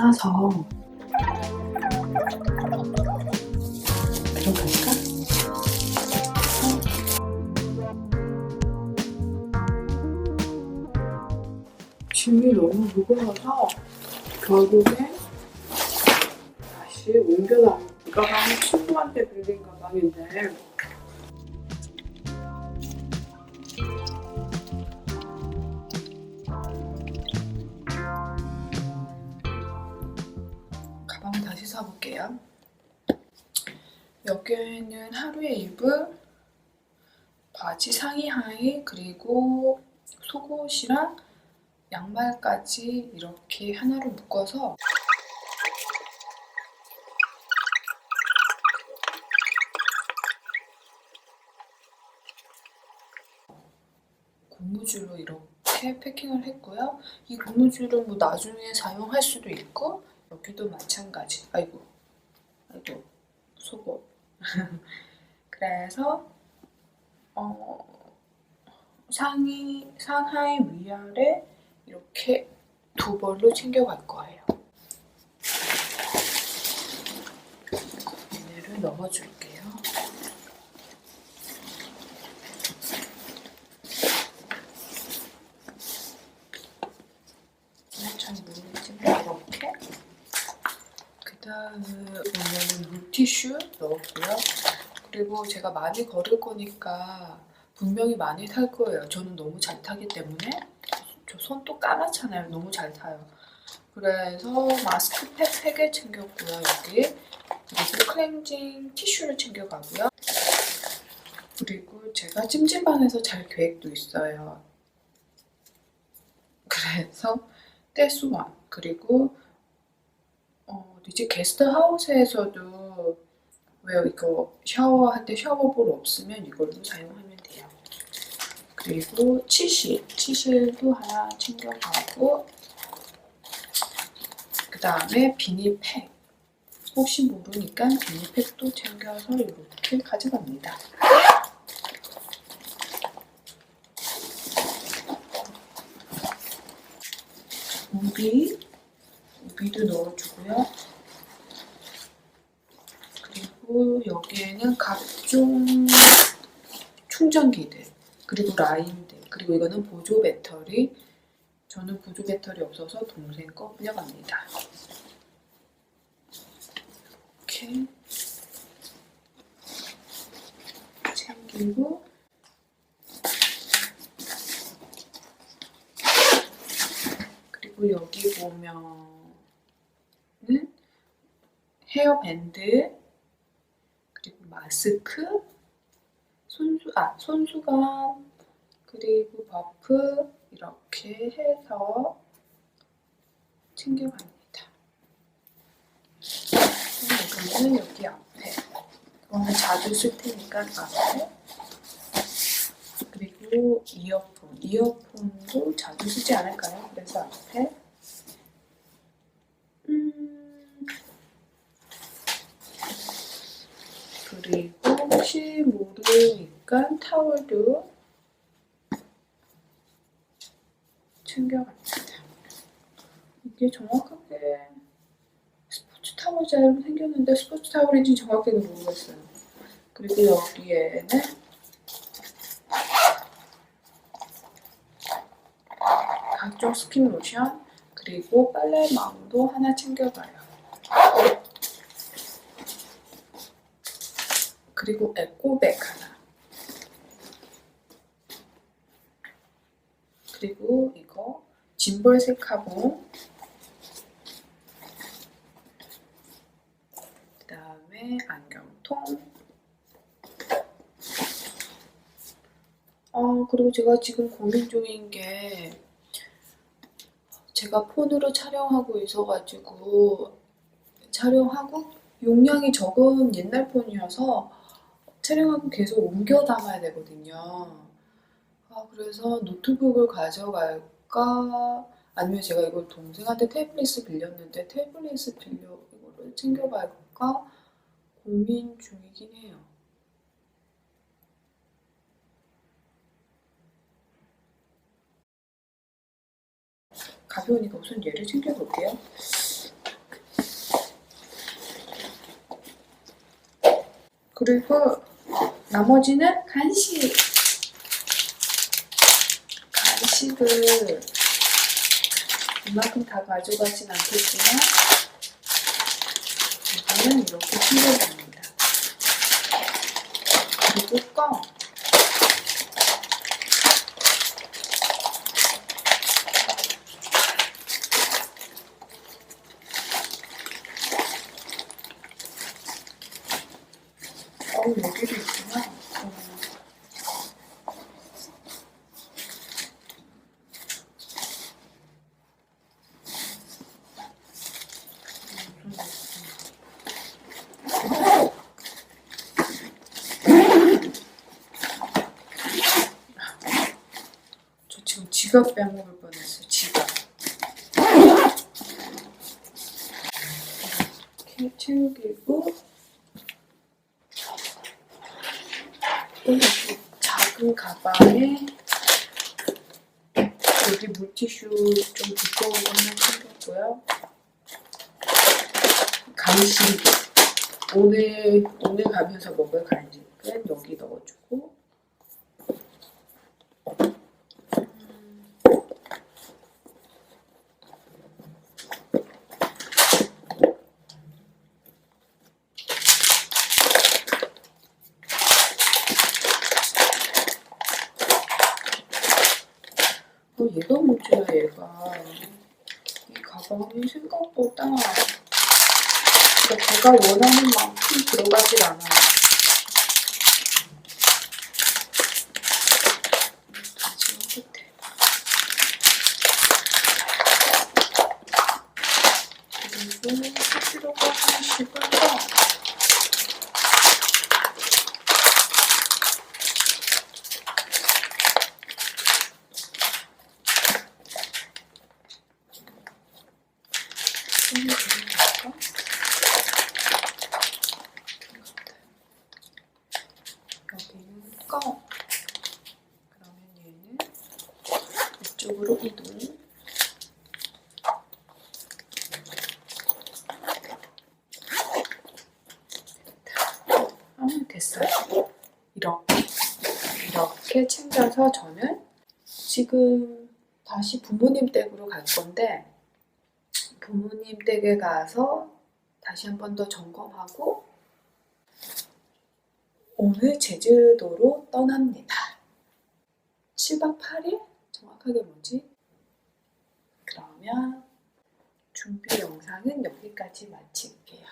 따서 들어갈까? 짐이 너무 무거워서 결국에 다시 옮겨놔. 이 가방은 친구한테 빌린 가방인데 가방을 다시 사볼게요. 여기에는 하루에 입을 바지 상의 하의 그리고 속옷이랑 양말까지 이렇게 하나로 묶어서 고무줄로 이렇게 패킹을 했고요. 이 고무줄은 뭐 나중에 사용할 수도 있고 여기도 마찬가지. 아이고 속옷. 그래서 상하이 위아래 이렇게 두 벌로 챙겨갈 거예요. 얘를 넣어줄게요. 잘 모르겠지만 이렇게. 그 다음에 오늘은 물티슈 넣었고요. 그리고 제가 많이 걸을 거니까 분명히 많이 탈 거예요. 저는 너무 잘 타기 때문에. 저 손 또 까맣잖아요. 너무 잘 타요. 그래서 마스크팩 3개 챙겼고요. 여기. 그리고 클렌징 티슈를 챙겨가고요. 그리고 제가 찜질방에서 잘 계획도 있어요. 그래서 떼수건 그리고 이제 게스트하우스에서도 왜 이거 샤워할 때 샤워볼 없으면 이걸로 사용하면 돼요. 그리고 치실도 하나 챙겨가고 그 다음에 비닐팩 혹시 모르니까 비닐팩도 챙겨서 이렇게 가져갑니다. 우비도 넣어주고요. 그리고 여기에는 각종 충전기들 그리고 라인들 그리고 이거는 보조 배터리. 저는 보조 배터리 없어서 동생 거 빌려갑니다. 이렇게 챙기고 그리고 여기 보면은 헤어밴드 그리고 마스크 손수건 그리고 버프 이렇게 해서 챙겨갑니다. 이거는 여기 앞에 이거는 자주 쓸 테니까 앞에 그리고 이어폰도 자주 쓰지 않을까요? 그래서 앞에 그리고 혹시 모르니까 타월도 챙겨갑니다. 이게 정확하게 스포츠 타월처럼 생겼는데 스포츠 타월인지 정확하게 모르겠어요. 그리고 여기에는 각종 스킨 로션 그리고 빨래망도 하나 챙겨가요. 그리고 에코백 하나. 그리고 이거 짐벌색 카본. 그 다음에 안경통. 그리고 제가 지금 고민 중인 게 제가 폰으로 촬영하고 있어가지고 촬영하고 용량이 적은 옛날 폰이어서 촬영하고 계속 옮겨 담아야 되거든요. 그래서 노트북을 가져갈까 아니면 제가 이걸 동생한테 태블릿을 빌렸는데 태블릿을 이거를 챙겨갈까 고민 중이긴 해요. 가벼우니까 우선 얘를 챙겨볼게요. 그리고 나머지는 간식을 이만큼 다 가져가진 않겠지만 이거는 이렇게 챙겨갑니다. 그리고 껌. 여기도 있구나. 저 지금 지갑 빼먹을 뻔했어. 지갑. 이렇게 챙기고 또 여기 작은 가방에 여기 물티슈 좀 두꺼운 것만 챙겼고요. 간식. 오늘 가면서 먹을 간식은 여기 넣어주고 얘가 문제야. 얘가 이 가방이 생각보다 제가 원하는 만큼 들어가질 않아요. 지금 끝에 그리고 필요가 하나씩은 여기는 껌. 그러면 얘는 이쪽으로 이동. 하면 됐어요. 이렇게 챙겨서 저는 지금 다시 부모님 댁으로 갈 건데 부모님 댁에 가서 다시 한 번 더 점검하고 오늘 제주도로 떠납니다. 7박 8일? 정확하게 뭐지? 그러면 준비 영상은 여기까지 마칠게요.